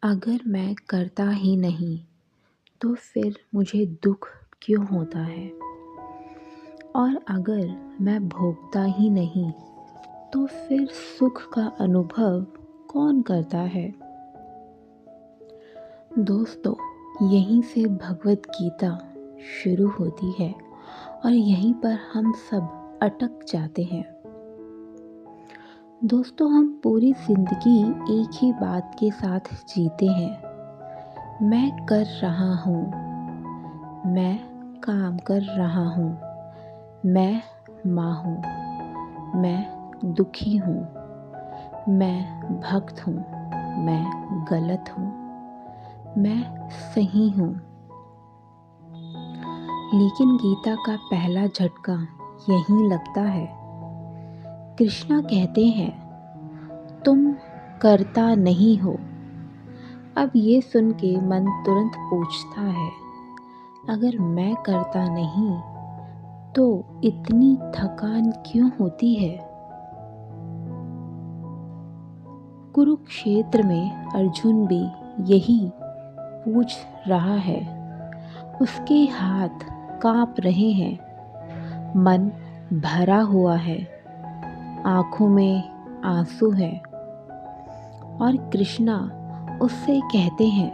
अगर मैं करता ही नहीं तो फिर मुझे दुख क्यों होता है? और अगर मैं भोगता ही नहीं तो फिर सुख का अनुभव कौन करता है? दोस्तों, यहीं से भगवत गीता शुरू होती है और यहीं पर हम सब अटक जाते हैं। दोस्तों, हम पूरी ज़िंदगी एक ही बात के साथ जीते हैं। मैं कर रहा हूँ, मैं काम कर रहा हूँ, मैं माँ हूँ, मैं दुखी हूँ, मैं भक्त हूँ, मैं गलत हूँ, मैं सही हूँ। लेकिन गीता का पहला झटका यहीं लगता है। कृष्णा कहते हैं, तुम करता नहीं हो। अब ये सुन के मन तुरंत पूछता है, अगर मैं करता नहीं तो इतनी थकान क्यों होती है? कुरुक्षेत्र में अर्जुन भी यही पूछ रहा है। उसके हाथ कांप रहे हैं, मन भरा हुआ है, आंखों में आंसू है। और कृष्णा उससे कहते हैं,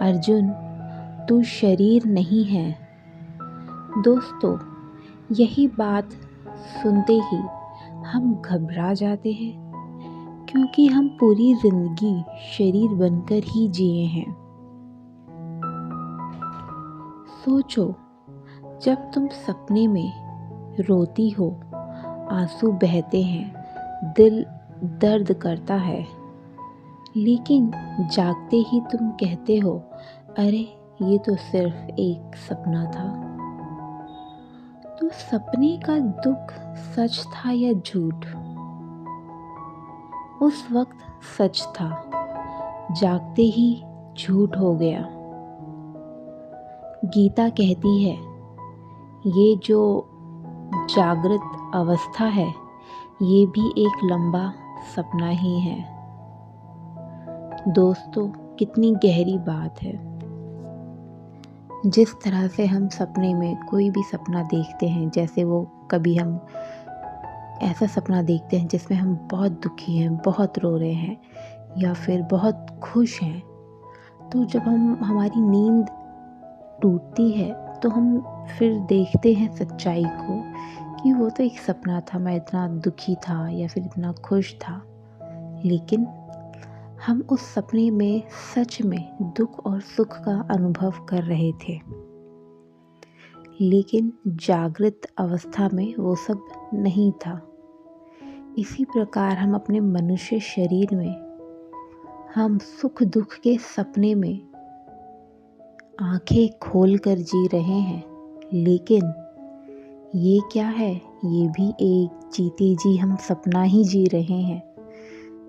अर्जुन, तू शरीर नहीं है। दोस्तों, यही बात सुनते ही हम घबरा जाते हैं, क्योंकि हम पूरी जिंदगी शरीर बनकर ही जिए हैं। सोचो, जब तुम सपने में रोती हो, आंसू बहते हैं, दिल दर्द करता है, लेकिन जागते ही तुम कहते हो, अरे ये तो सिर्फ एक सपना था। तो सपने का दुख सच था या झूठ? उस वक्त सच था, जागते ही झूठ हो गया। गीता कहती है, ये जो जागृत अवस्था है, ये भी एक लंबा सपना ही है। दोस्तों, कितनी गहरी बात है। जिस तरह से हम सपने में कोई भी सपना देखते हैं, जैसे वो कभी हम ऐसा सपना देखते हैं जिसमें हम बहुत दुखी हैं, बहुत रो रहे हैं या फिर बहुत खुश हैं, तो जब हमारी नींद टूटती है तो हम फिर देखते हैं सच्चाई को कि वो तो एक सपना था, मैं इतना दुखी था या फिर इतना खुश था। लेकिन हम उस सपने में सच में दुख और सुख का अनुभव कर रहे थे, लेकिन जागृत अवस्था में वो सब नहीं था। इसी प्रकार हम अपने मनुष्य शरीर में हम सुख दुख के सपने में आंखें खोल कर जी रहे हैं, लेकिन ये क्या है? ये भी एक जीते जी हम सपना ही जी रहे हैं,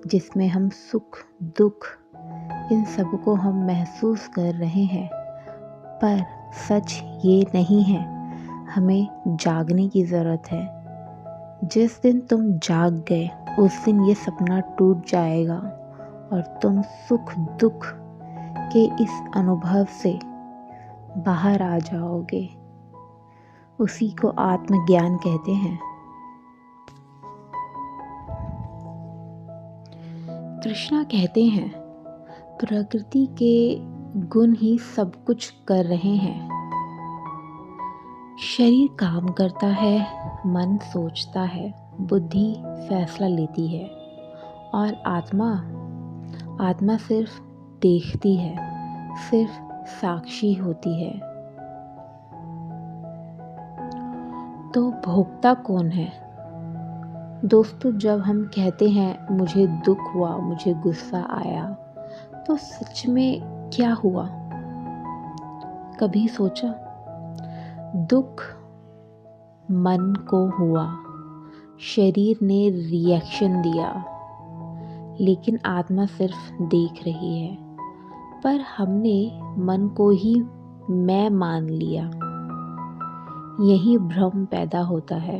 जिसमें हम सुख दुख इन सब को हम महसूस कर रहे हैं। पर सच ये नहीं है, हमें जागने की ज़रूरत है। जिस दिन तुम जाग गए, उस दिन ये सपना टूट जाएगा और तुम सुख दुख के इस अनुभव से बाहर आ जाओगे। उसी को आत्मज्ञान कहते हैं। कृष्णा कहते हैं, प्रकृति के गुण ही सब कुछ कर रहे हैं। शरीर काम करता है, मन सोचता है, बुद्धि फैसला लेती है और आत्मा सिर्फ देखती है, सिर्फ साक्षी होती है। तो भोगता कौन है? दोस्तों, जब हम कहते हैं मुझे दुख हुआ, मुझे गुस्सा आया, तो सच में क्या हुआ? कभी सोचा? दुख मन को हुआ, शरीर ने रिएक्शन दिया, लेकिन आत्मा सिर्फ देख रही है। पर हमने मन को ही मैं मान लिया। यही भ्रम पैदा होता है।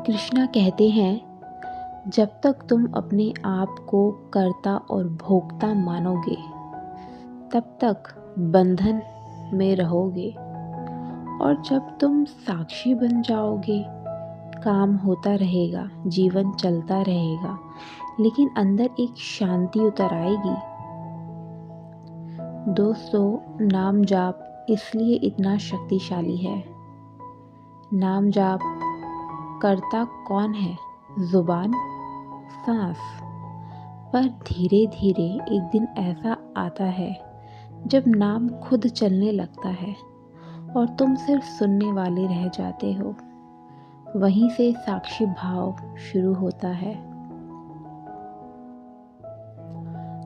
कृष्णा कहते हैं, जब तक तुम अपने आप को कर्ता और भोक्ता मानोगे, तब तक बंधन में रहोगे। और जब तुम साक्षी बन जाओगे, काम होता रहेगा, जीवन चलता रहेगा, लेकिन अंदर एक शांति उतर आएगी। दोस्तों, नाम जाप इसलिए इतना शक्तिशाली है। नाम जाप करता कौन है? जुबान, सांस। पर धीरे धीरे एक दिन ऐसा आता है जब नाम खुद चलने लगता है और तुम सिर्फ सुनने वाले रह जाते हो। वहीं से साक्षी भाव शुरू होता है।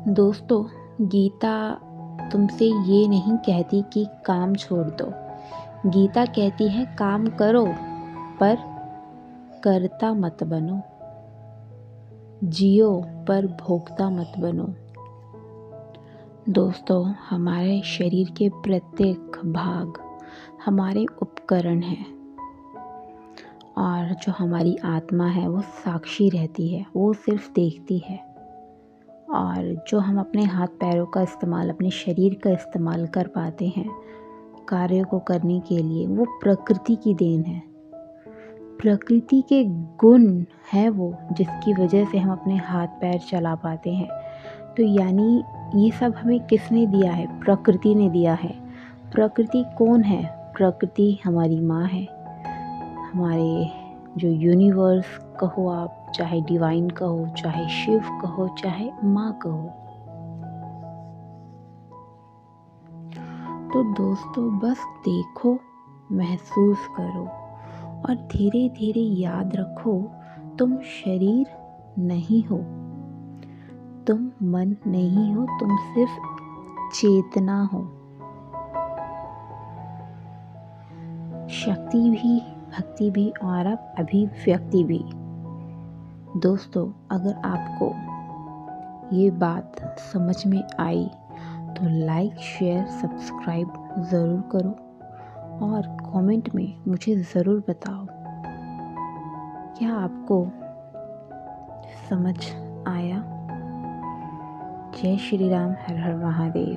दोस्तों, गीता तुमसे ये नहीं कहती कि काम छोड़ दो। गीता कहती है काम करो, पर करता मत बनो। जियो, पर भोगता मत बनो। दोस्तों, हमारे शरीर के प्रत्येक भाग हमारे उपकरण हैं, और जो हमारी आत्मा है वो साक्षी रहती है, वो सिर्फ देखती है। और जो हम अपने हाथ पैरों का इस्तेमाल, अपने शरीर का इस्तेमाल कर पाते हैं कार्यों को करने के लिए, वो प्रकृति की देन है। प्रकृति के गुण है वो, जिसकी वजह से हम अपने हाथ पैर चला पाते हैं। तो यानी ये सब हमें किसने दिया है? प्रकृति ने दिया है। प्रकृति कौन है? प्रकृति हमारी माँ है। हमारे जो यूनिवर्स कहो आप, चाहे डिवाइन कहो, चाहे शिव कहो, चाहे माँ कहो। तो दोस्तों, बस देखो, महसूस करो और धीरे धीरे याद रखो, तुम शरीर नहीं हो, तुम मन नहीं हो, तुम सिर्फ चेतना हो। शक्ति भी, भक्ति भी और अब अभिव्यक्ति भी। दोस्तों, अगर आपको ये बात समझ में आई तो लाइक, शेयर, सब्सक्राइब ज़रूर करो और कमेंट में मुझे ज़रूर बताओ, क्या आपको समझ आया? जय श्री राम, हर हर महादेव।